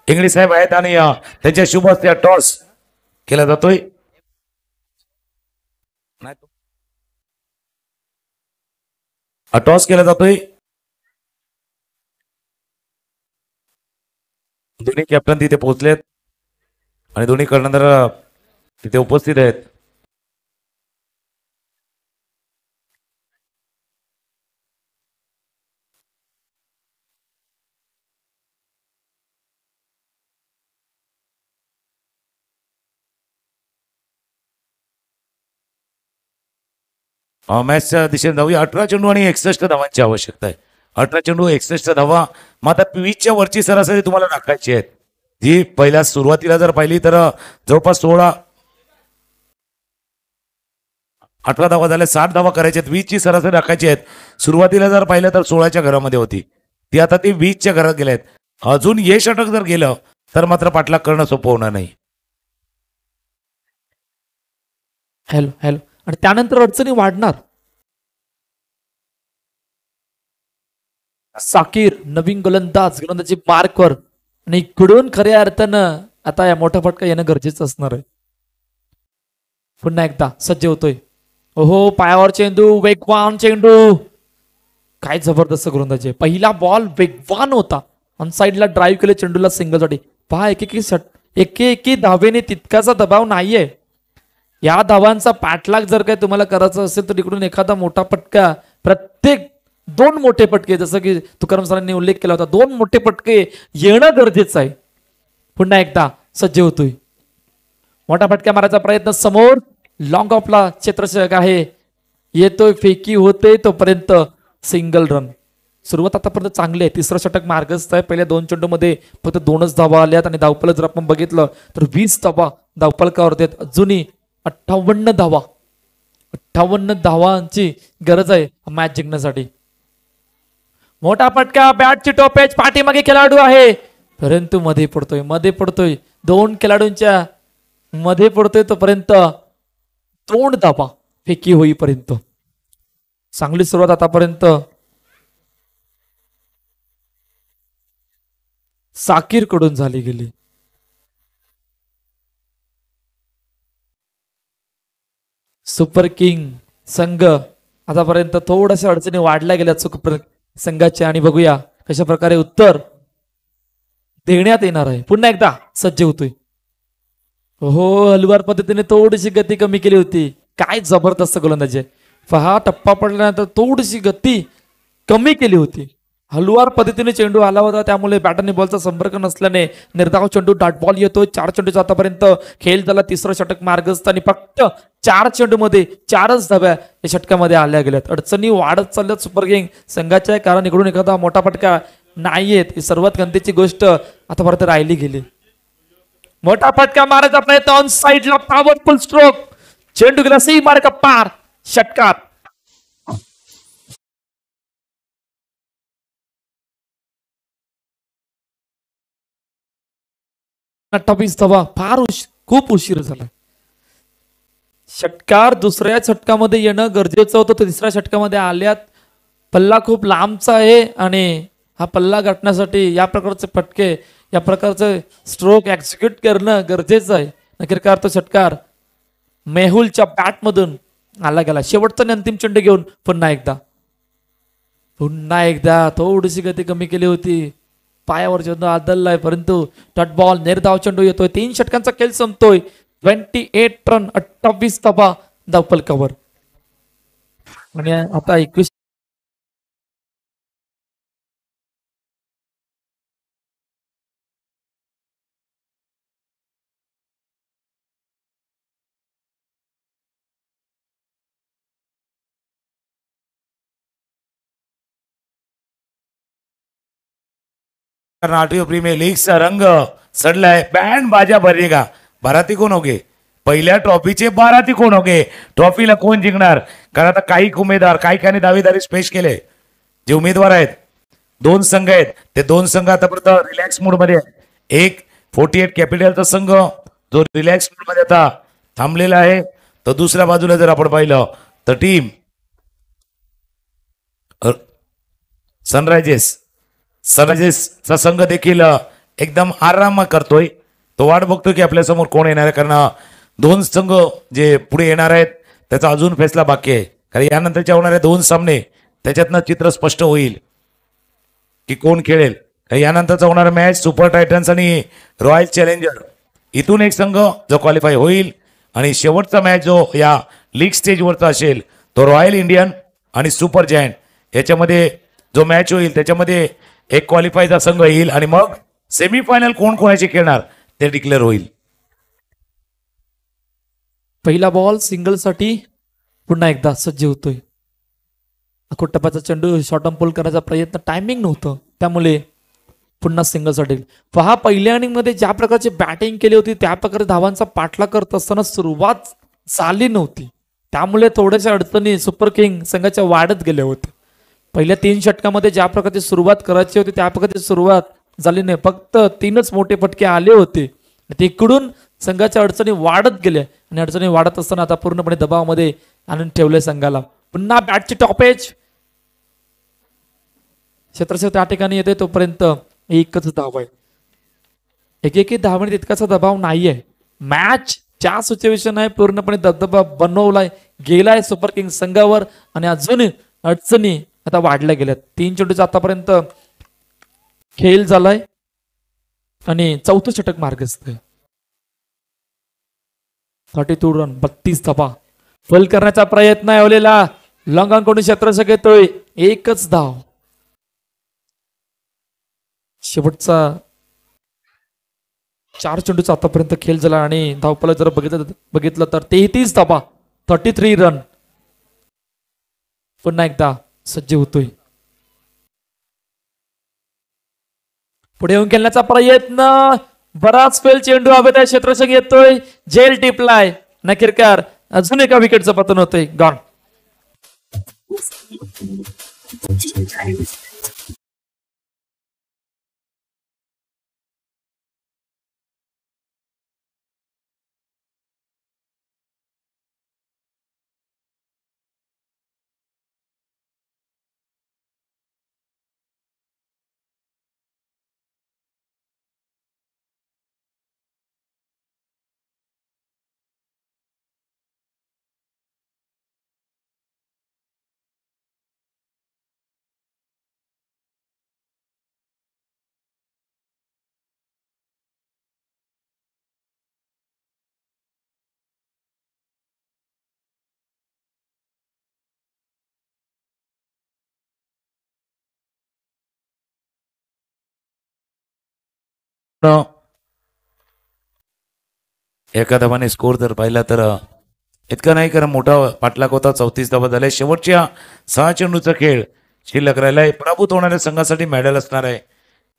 [SPEAKER 1] इंग्लिश साहेब आहेत आणि त्यांच्या शुभ हस्ते टॉस केला जातोय. टॉस केला जातोय. दोन्ही कॅप्टन तिथे पोहोचलेत आणि दोन्ही कर्णधार तिथे उपस्थित आहेत. मॅचच्या दिशेने जाऊया. 18 चेंडू आणि 61 धावांची आवश्यकता आहे. 18 चेंडू 61 धावा. मग आता 20च्या वरची सरासरी तुम्हाला राखायची आहेत. जी पहिल्या सुरुवातीला जर पाहिली तर जवळपास 18 धावा झाल्या. 60 धावा करायच्या आहेत. 20ची सरासरी राखायची आहेत. सुरुवातीला जर पाहिलं तर 16च्या घरामध्ये होती ती आता ती 20च्या घरात गेल्या आहेत. अजून हे षटक जर गेलं तर मात्र पाठलाग करणं सोपं होणार नाही.
[SPEAKER 2] हॅलो हॅलो आणि त्यानंतर अडचणी वाढणार. साकीर नवीन गोलंदाजी मार्कवर आणि इकडून खऱ्या अर्थानं आता या मोठा फटका येणं गरजेचं असणार आहे. पुन्हा एकदा सज्ज होतोय. ओहो पायावर चेंडू. वेगवान चेंडू. काय जबरदस्त गोलंदाजी. पहिला बॉल वेगवान होता. ऑन साईडला ड्राईव्ह केले चेंडूला सिंगलसाठी. पहा एके धावेने तितकाचा दबाव नाहीये. या धावांचा पाठलाग जर काय तुम्हाला करायचा असेल तर इकडून एखादा मोठा फटका प्रत्येक 2 मोठे फटके, जसं की तुकाराम सरांनी उल्लेख केला होता, 2 मोठे फटके येणं गरजेचं आहे. पुन्हा एकदा सज्ज होतोय, मोठा फटका मारायचा प्रयत्न, समोर लॉंग ऑफला क्षेत्ररक्षक आहे, येतोय, फेकी होते, तोपर्यंत सिंगल रन. सुरुवात आतापर्यंत चांगली आहे. तिसरं षटक मार्गस्थ आहे. पहिल्या 2 चेंडूमध्ये फक्त 2च धावा आल्यात आणि धावफलक जर आपण बघितलं तर 20 धावा धावफलकावरती आहेत. अजूनही 58 धावा, 58 धावांची गरज आहे मॅच जिंकण्यासाठी. मोठा फटका, बॅटची टोपेज, पाठीमागे खेळाडू आहे परंतु मध्ये पडतोय 2 खेळाडूंच्या मध्ये पडतोय, तोपर्यंत 2 धावा फेकी होईपर्यंत. चांगली सुरुवात आतापर्यंत साकीर कडून झाली गेली. सुपर किंग संघ आतापर्यंत थोड्याशा अडचणी वाढल्या गेल्या संघाच्या, आणि बघूया कशा प्रकारे उत्तर देण्यात येणार आहे. पुन्हा एकदा सज्ज होतोय. हो, हलवार पद्धतीने थोडीशी गती कमी केली होती. काय जबरदस्त गोलंदाजी आहे. पहा, टप्पा पडल्यानंतर थोडीशी गती कमी केली होती. हलवार पद्धतीने चेंडू आला होता, त्यामुळे बॅट आणि बॉलचा संपर्क नसल्याने निर्धाव चेंडू डॉट बॉल येतोय. 4 चेंडूचा आतापर्यंत खेळ झाला. तिसरं षटक मार्गस्थ आणि फक्त 4 चेंडूमध्ये 4च धाव्या या षटकामध्ये आल्या गेल्यात. अडचणी वाढत चालल्यात सुपर किंग संघाच्या, कारण इकडून एखादा मोठा फटका नाहीयेत. ही सर्वात गंतीची गोष्ट आतापर्यंत राहिली गेली. मोठा फटका मारायचा प्रयत्न, ऑन साइडला पॉवरफुल स्ट्रोक, चेंडू गेला सी मार्क पार, षटकार. 28 धावा, फार खूप उशीर झाला. षटकार दुसऱ्या षटकामध्ये येणं गरजेचं होतं, तिसऱ्या षटकामध्ये आल्यात. पल्ला खूप लांबचा आहे आणि हा पल्ला गाठण्यासाठी या प्रकारचे फटके, या प्रकारचे स्ट्रोक एक्झिक्यूट करणं गरजेचं आहे. नक्कीकार तो षटकार मेहुलच्या बॅटमधून आला गेला. शेवटचा आणि अंतिम चेंडू घेऊन पुन्हा एकदा थोडीशी गती कमी केली होती. पायावर चेंडू आदललाय, परंतु डॉट बॉल, निर्धाव चेंडू येतोय. 3 षटकांचा खेळ संपतोय. 28 रन, 28 धावा धावफलकावर. आणि आता 21
[SPEAKER 1] कर्नाटक प्रीमियर लीगचा रंग चढलाय. बँड बाजा भरेगा. बाराती कोण होगे? पहिल्या ट्रॉफीचे बाराती कोण होगे? ट्रॉफीला कोण जिंकणार? कारण आता काही उमेदवार, काही दावेदारी पेश केले. जे उमेदवार आहेत, 2 संघ आहेत, ते 2 संघ आतापर्यंत रिलॅक्स मूड मध्ये आहेत. एक 48 कॅपिटलचा संघ जो रिलॅक्स मूड मध्ये आता थांबलेला आहे, तर दुसऱ्या बाजूला जर आपण पाहिलं तर टीम सनरायझर्सचा संघ देखील एकदम आराम करतोय. तो वाट बघतोय की आपल्या समोर कोण येणार आहे, कारण 2 संघ जे पुढे येणार आहेत त्याचा अजून फैसला बाकी आहे. कारण यानंतरच्या होणारे 2 सामने, त्याच्यातनं चित्र स्पष्ट होईल की कोण खेळेल. यानंतरचा होणारा मॅच सुपर टायटन्स आणि रॉयल चॅलेंजर, इथून एक संघ जो क्वालिफाय होईल. आणि शेवटचा मॅच जो या लीग स्टेजवरचा असेल तो रॉयल इंडियन आणि सुपर जायंट, याच्यामध्ये जो मॅच होईल त्याच्यामध्ये एक क्वालिफायचा संघ येईल आणि मग सेमीफायनल कोण कोणाचे खेळणार ते डिक्लेअर होईल.
[SPEAKER 2] पहिला बॉल सिंगल साठी पुन्हा एकदा सज्ज होतोय. टप्प्याचा चेंडू शॉर्ट पुल करायचा प्रयत्न, टायमिंग नव्हतं, त्यामुळे पुन्हा सिंगल साठी. पहा, पहिल्या इनिंग मध्ये ज्या प्रकारची बॅटिंग केली होती त्या प्रकारे धावांचा पाठलाग करत असताना सुरुवात झाली नव्हती, त्यामुळे थोड्याशा अडचणी सुपर किंग संघाच्या वाढत गेल्या होत्या. पहिल्या 3 षटकामध्ये ज्या प्रकारची सुरुवात करायची होती त्या प्रकारची सुरुवात झाली नाही. फक्त 3च मोठे फटके आले होते. तिकडून संघाच्या अडचणी वाढत गेल्या आणि अडचणी वाढत असताना आता पूर्णपणे दबावामध्ये आणून ठेवले संघाला. पुन्हा बॅटची टॉपेज, क्षेत्ररक्षक त्या ठिकाणी येते, तोपर्यंत एकच धाव आहे. एक धावणे तितकाचा दबाव नाहीये. मॅच च्या सिच्युएशन आहे, पूर्णपणे दबदबा बनवलाय गेलाय सुपर किंग संघावर आणि अजून अडचणी आता वाढल्या गेल्यात. 3 चेंडूचा आतापर्यंत खेळ झालाय आणि 4थं षटक मार्गस्थ आहे. 32 रन, 32 धावा फल करण्याचा प्रयत्न आहे ओलेला. लॉंगांकडून क्षेत्ररक्षक येतोय, एकच धाव. शेवटचा 4 चेंडूचा आतापर्यंत खेळ झाला आणि धावफलक जर बघितलं तर 33 धावा, 33 रन. पुन्हा एकदा सज्ज होतोय. पुढे येऊन खेळण्याचा प्रयत्न, बराच फेल चेंडू हवेत आहे. क्षेत्ररक्षक येतोय, जेल टिपलाय. नकीरकर अजून एका विकेटचं पतन होतंय. गॉन.
[SPEAKER 1] एका धावाने स्कोर जर पाहिला तर इतका नाही, कारण मोठा पाठलाग होता. 34 धावा झाल्या. शेवटच्या 6 चेंडूचा खेळ शिल्लक राहिलाय. पराभूत होणाऱ्या संघासाठी मेडल असणार आहे,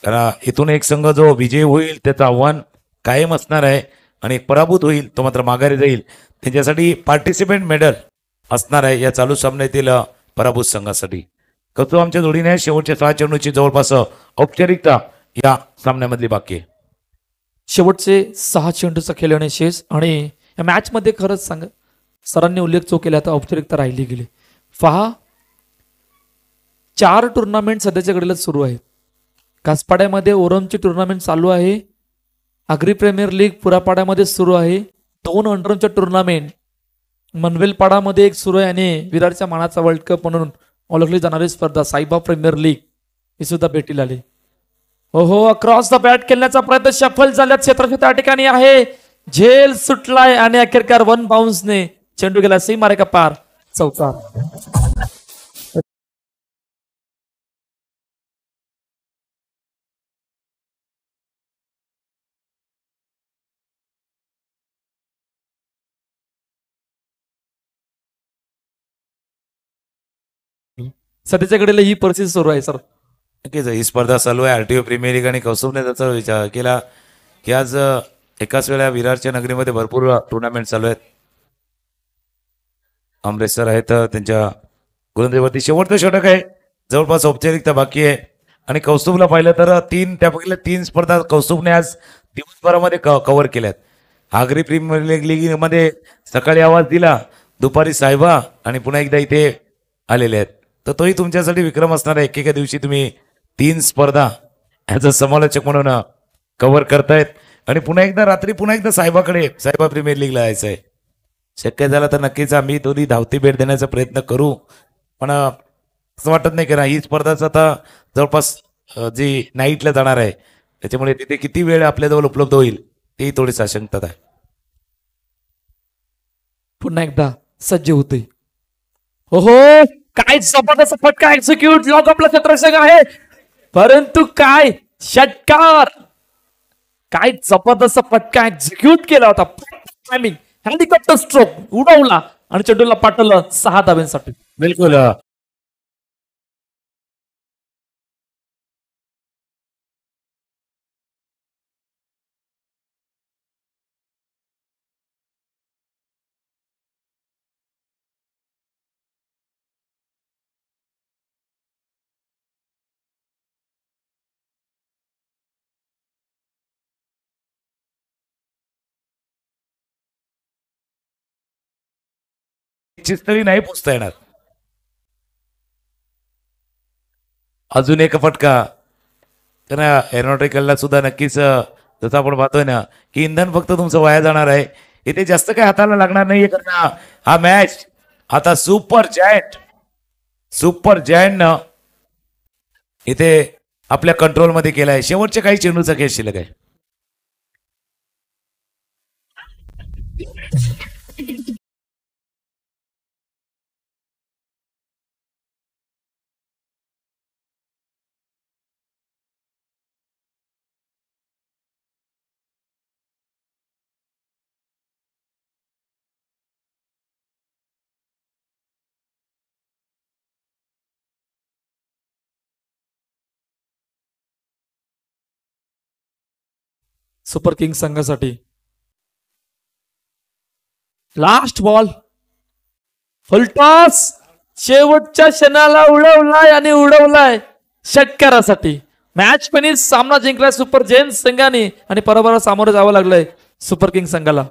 [SPEAKER 1] कारण इथून एक संघ जो विजयी होईल त्याचं आव्हान कायम असणार आहे, आणि पराभूत होईल तो मात्र माघारी जाईल. त्यांच्यासाठी पार्टिसिपेंट मेडल असणार आहे या चालू सामन्यातील पराभूत संघासाठी. कसं आमच्या जोडीने शेवटच्या 6 चेंडूची जवळपास औपचारिकता या सामन्यामधली बाकी आहे.
[SPEAKER 2] शेवटचे 6 चेंडूचा खेळ होणे शेष. आणि या मॅच मध्ये खरंच सांग, सरांनी उल्लेख जो केला तर औपचारिकता राहिली गेली. पहा, 4 टुर्नामेंट सध्याच्या घडीला सुरू आहेत. कासपाड्यामध्ये ओरमची टुर्नामेंट चालू आहे. आगरी प्रीमियर लीग पुरापाड्यामध्ये सुरू आहे. 2 अंडरच्या टुर्नामेंट मनवेलपाडामध्ये एक सुरू आहे, आणि विरारच्या मानाचा वर्ल्ड कप म्हणून ओळखली जाणारी स्पर्धा साईबा प्रीमियर लीग ही सुद्धा भेटीला आली. हो, अक्रॉस द बॅट खेळण्याचा प्रयत्न सफल झाल्यात. क्षेत्ररक्षक त्या ठिकाणी आहे, झेल सुटलाय आणि अखेरकार 1 बाउन्सने चेंडू गेला सीमारेखा पार. चौकार. सध्याच्या घडीला ही परिस्थिती सुरू आहे सर.
[SPEAKER 1] नक्कीच ही स्पर्धा चालू आहे. आरटीओ प्रीमियर लीग आणि कौस्तुभने त्याचा विचार केला की आज एकाच वेळा विरारच्या नगरीमध्ये भरपूर टुर्नामेंट चालू आहेत. अमरेश सर आहेत त्यांच्या गोलंदाजीवरती. शेवटचं षटक आहे, जवळपास औपचारिकता बाकी आहे. आणि कौस्तुभला पाहिलं तर त्यापैकी 3 स्पर्धा कौस्तुभने आज दिवसभरामध्ये कव्हर केल्यात. आगरी प्रीमियर लीगमध्ये सकाळी आवाज दिला, दुपारी साहेबा, आणि पुन्हा एकदा इथे आलेले आहेत. तर तोही तुमच्यासाठी विक्रम असणार आहे. एकेका दिवशी तुम्ही 3 स्पर्धा ॲज अ समालोचक म्हणून कव्हर करतायत, आणि पुन्हा एकदा साहेबाकडे, साहेबा प्रीमियर लीगला यायचं आहे. शक्य झालं तर नक्कीच आम्ही दोन्ही धावती भेट देण्याचा प्रयत्न करू, पण असं वाटत नाही, कारण ही स्पर्धाच आता जवळपास जी नाईटला जाणार आहे, त्याच्यामुळे तिथे किती वेळ आपल्याजवळ उपलब्ध होईल ही थोडीच आशंकता आहे.
[SPEAKER 2] पुन्हा एकदा सज्ज होते. हो, काय जबरदस्त फटका एक्झिक्यूट. लॉक आपला क्षेत्ररक्षक आहे, परंतु काय षटकार, काय जबरदस्त फटका एक्झिक्यूट केला होता. टायमिंग, हेलिकॉप्टर स्ट्रोक उडवला आणि चेंडूला पाठवलं 6 धाब्यांसाठी.
[SPEAKER 1] बिलकुल. तरी नाही पोचता येणार. अजून एक फटका, तर एरोनॉटिकलला सुद्धा नक्कीच जसं आपण पाहतोय ना की इंधन फक्त तुमचं वाया जाणार आहे. इथे जास्त काही हाताला लागणार नाहीये, कारण हा मॅच आता सुपर जायंटनं इथे आपल्या कंट्रोलमध्ये केलाय. शेवटच्या काही चेंडूचा खेळ शिल्लक आहे.
[SPEAKER 2] सुपर किंग संघासाठी. लास्ट बॉल फुलटॉस शेवटच्या क्षणाला उडवलाय आणि उडवलाय षटकारासाठी. मॅच फिनिश, सामना जिंकलाय सुपर जेन्स संघाने आणि पराभवाला सामोरं जावं लागलंय सुपर किंग संघाला.